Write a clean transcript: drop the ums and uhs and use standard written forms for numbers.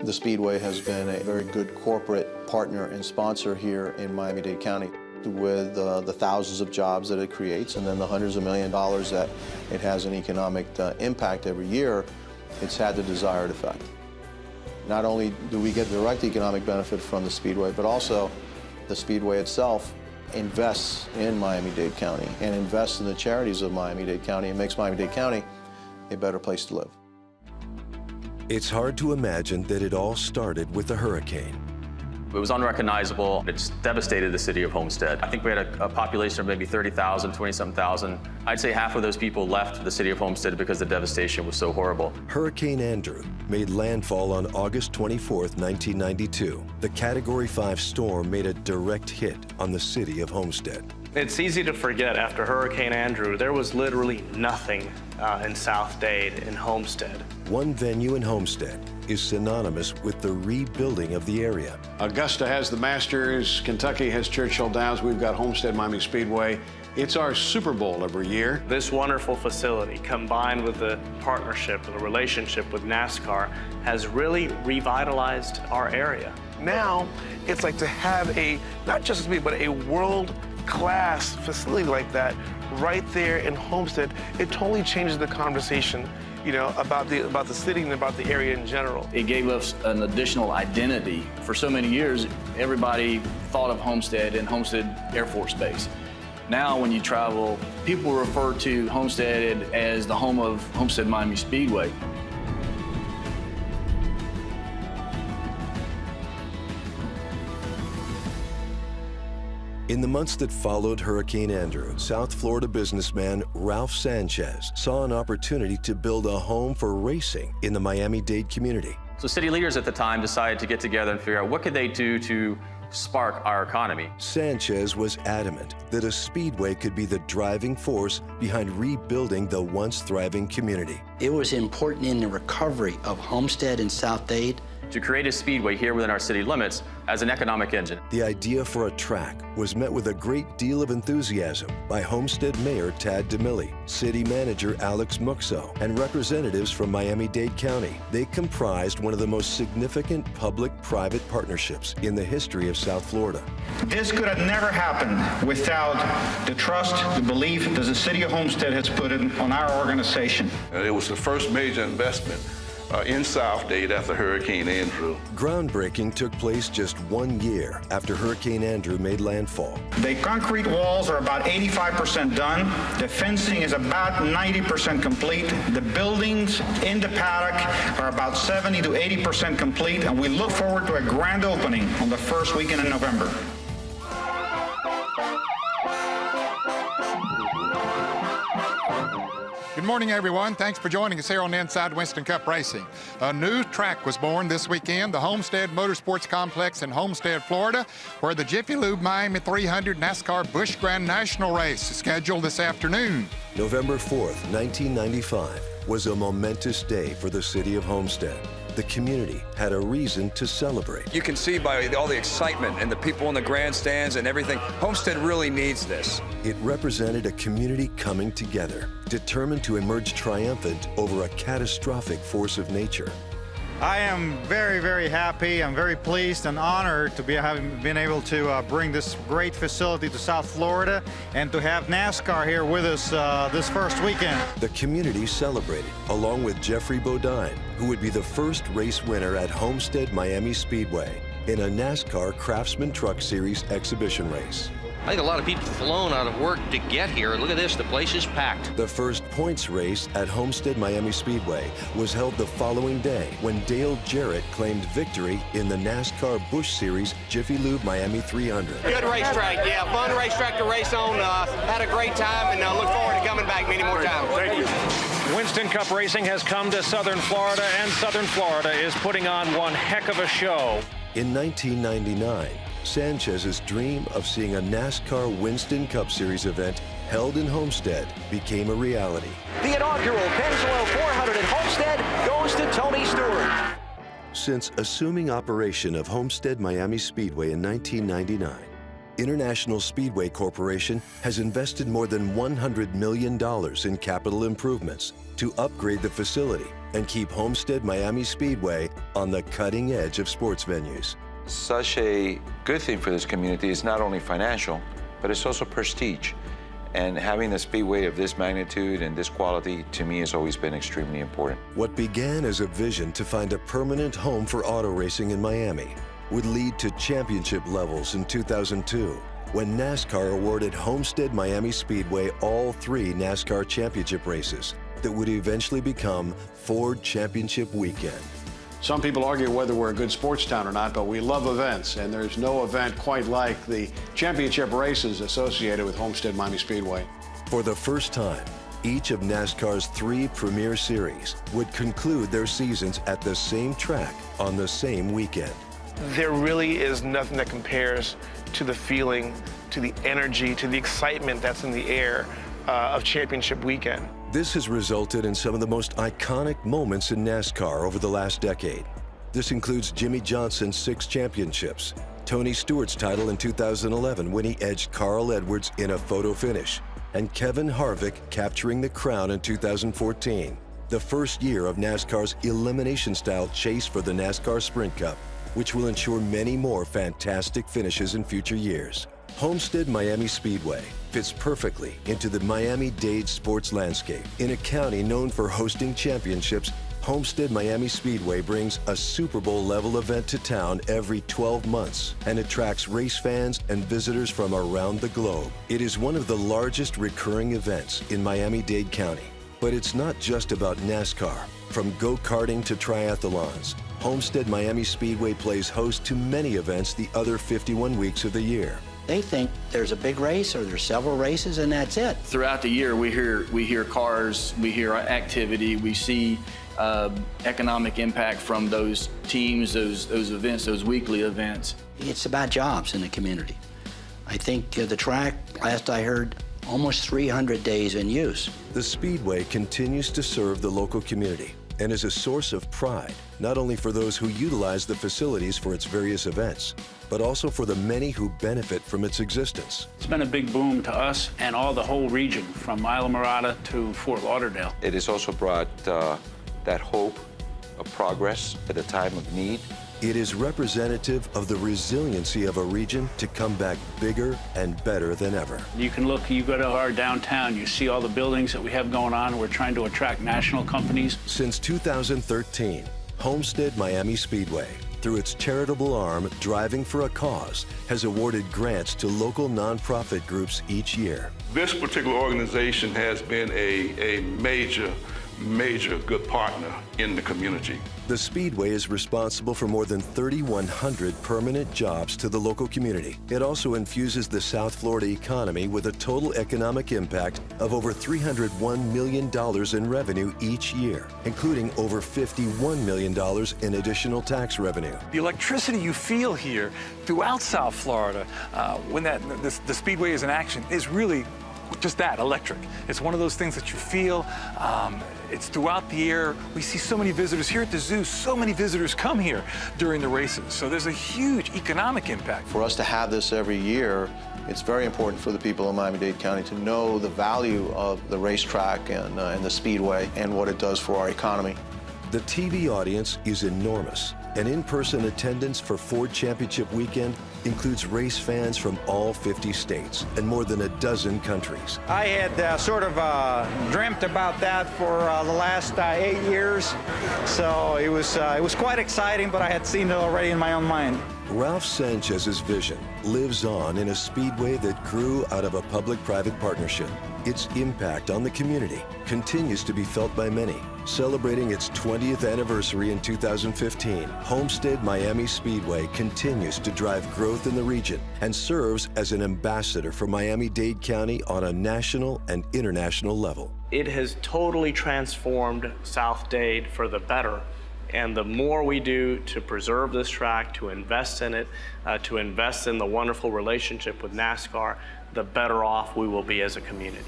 The Speedway has been a very good corporate partner and sponsor here in Miami-Dade County with the thousands of jobs that it creates and then the hundreds of $millions that it has an economic impact every year. It's had the desired effect. Not only do we get direct economic benefit from the Speedway, but also the Speedway itself invests in Miami-Dade County and invests in the charities of Miami-Dade County and makes Miami-Dade County a better place to live. It's hard to imagine that it all started with a hurricane. It was unrecognizable. It's devastated the city of Homestead. I think we had a population of maybe 30,000, 20-something thousand. I'd say half of those people left the city of Homestead because the devastation was so horrible. Hurricane Andrew made landfall on August 24th, 1992. The Category 5 storm made a direct hit on the city of Homestead. It's easy to forget after Hurricane Andrew, there was literally nothing in South Dade, in Homestead. One venue in Homestead is synonymous with the rebuilding of the area. Augusta has the Masters, Kentucky has Churchill Downs, we've got Homestead-Miami Speedway. It's our Super Bowl every year. This wonderful facility, combined with the partnership and the relationship with NASCAR, has really revitalized our area. Now, it's like to have not just a speed, but a world-class facility like that right there in Homestead. It totally changes the conversation, you know, about the city and about the area in general. It gave us an additional identity. For so many years, everybody thought of Homestead and Homestead Air Force Base. Now, when you travel, people refer to Homestead as the home of Homestead-Miami Speedway. In the months that followed Hurricane Andrew, South Florida businessman Ralph Sanchez saw an opportunity to build a home for racing in the Miami-Dade community. So city leaders at the time decided to get together and figure out what could they do to spark our economy. Sanchez was adamant that a speedway could be the driving force behind rebuilding the once thriving community. It was important in the recovery of Homestead and South Dade to create a speedway here within our city limits as an economic engine. The idea for a track was met with a great deal of enthusiasm by Homestead Mayor Tad DeMille, City Manager Alex Muxo, and representatives from Miami-Dade County. They comprised one of the most significant public-private partnerships in the history of South Florida. This could have never happened without the trust, the belief that the City of Homestead has put on our organization. It was the first major investment in South Dade after Hurricane Andrew. Groundbreaking took place just 1 year after Hurricane Andrew made landfall. The concrete walls are about 85% done. The fencing is about 90% complete. The buildings in the paddock are about 70 to 80% complete, and we look forward to a grand opening on the first weekend in November. Good morning, everyone. Thanks for joining us here on Inside Winston Cup Racing. A new track was born this weekend, the Homestead Motorsports Complex in Homestead, Florida, where the Jiffy Lube Miami 300 NASCAR Busch Grand National Race is scheduled this afternoon. November 4th, 1995 was a momentous day for the city of Homestead. The community had a reason to celebrate. You can see by all the excitement and the people in the grandstands and everything, Homestead really needs this. It represented a community coming together, determined to emerge triumphant over a catastrophic force of nature. I am very, very happy. I'm very pleased and honored to having been able to bring this great facility to South Florida and to have NASCAR here with us this first weekend. The community celebrated, along with Jeffrey Bodine, who would be the first race winner at Homestead-Miami Speedway in a NASCAR Craftsman Truck Series exhibition race. I think a lot of people have flown out of work to get here. Look at this, the place is packed. The first points race at Homestead-Miami Speedway was held the following day when Dale Jarrett claimed victory in the NASCAR Busch Series Jiffy Lube Miami 300. Good racetrack, yeah, fun racetrack to race on. Had a great time and look forward to coming back many more times. Thank you. Winston Cup Racing has come to Southern Florida, and Southern Florida is putting on one heck of a show. In 1999, Sanchez's dream of seeing a NASCAR Winston Cup Series event held in Homestead became a reality. The inaugural Pennzoil 400 at Homestead goes to Tony Stewart. Since assuming operation of Homestead-Miami Speedway in 1999, International Speedway Corporation has invested more than $100 million in capital improvements to upgrade the facility and keep Homestead-Miami Speedway on the cutting edge of sports venues. Such a good thing for this community is not only financial, but it's also prestige. And having a speedway of this magnitude and this quality, to me, has always been extremely important. What began as a vision to find a permanent home for auto racing in Miami would lead to championship levels in 2002, when NASCAR awarded Homestead-Miami Speedway all 3 NASCAR championship races that would eventually become Ford Championship Weekend. Some people argue whether we're a good sports town or not, but we love events, and there's no event quite like the championship races associated with Homestead-Miami Speedway. For the first time, each of NASCAR's 3 premier series would conclude their seasons at the same track on the same weekend. There really is nothing that compares to the feeling, to the energy, to the excitement that's in the air of championship weekend. This has resulted in some of the most iconic moments in NASCAR over the last decade. This includes Jimmy Johnson's 6 championships, Tony Stewart's title in 2011 when he edged Carl Edwards in a photo finish, and Kevin Harvick capturing the crown in 2014, the first year of NASCAR's elimination-style chase for the NASCAR Sprint Cup, which will ensure many more fantastic finishes in future years. Homestead-Miami Speedway fits perfectly into the Miami-Dade sports landscape. In a county known for hosting championships, Homestead-Miami Speedway brings a Super Bowl-level event to town every 12 months and attracts race fans and visitors from around the globe. It is one of the largest recurring events in Miami-Dade County. But it's not just about NASCAR. From go-karting to triathlons, Homestead-Miami Speedway plays host to many events the other 51 weeks of the year. They think there's a big race or there's several races and that's it. Throughout the year, we hear cars, we hear activity, we see economic impact from those teams, those events, those weekly events. It's about jobs in the community. I think the track, last I heard, almost 300 days in use. The Speedway continues to serve the local community and is a source of pride, not only for those who utilize the facilities for its various events, but also for the many who benefit from its existence. It's been a big boom to us and the whole region, from Isla Mirada to Fort Lauderdale. It has also brought that hope of progress at a time of need. It is representative of the resiliency of a region to come back bigger and better than ever. You can look, you go to our downtown, you see all the buildings that we have going on. We're trying to attract national companies. Since 2013, Homestead-Miami Speedway, through its charitable arm, Driving for a Cause, has awarded grants to local nonprofit groups each year. This particular organization has been a major good partner in the community. The Speedway is responsible for more than 3,100 permanent jobs to the local community. It also infuses the South Florida economy with a total economic impact of over $301 million in revenue each year, including over $51 million in additional tax revenue. The electricity you feel here throughout South Florida when the Speedway is in action is really just that, electric. It's one of those things that you feel. It's throughout the air. We see so many visitors here at the zoo. So many visitors come here during the races. So there's a huge economic impact. For us to have this every year, it's very important for the people in Miami-Dade County to know the value of the racetrack and the Speedway and what it does for our economy. The TV audience is enormous. An in-person attendance for Ford Championship Weekend includes race fans from all 50 states and more than a dozen countries. I had sort of dreamt about that for the last 8 years, so it was quite exciting, but I had seen it already in my own mind. Ralph Sanchez's vision lives on in a Speedway that grew out of a public-private partnership. Its impact on the community continues to be felt by many. Celebrating its 20th anniversary in 2015, Homestead-Miami Speedway continues to drive growth in the region and serves as an ambassador for Miami-Dade County on a national and international level. It has totally transformed South Dade for the better. And the more we do to preserve this track, to invest in it, to invest in the wonderful relationship with NASCAR, the better off we will be as a community.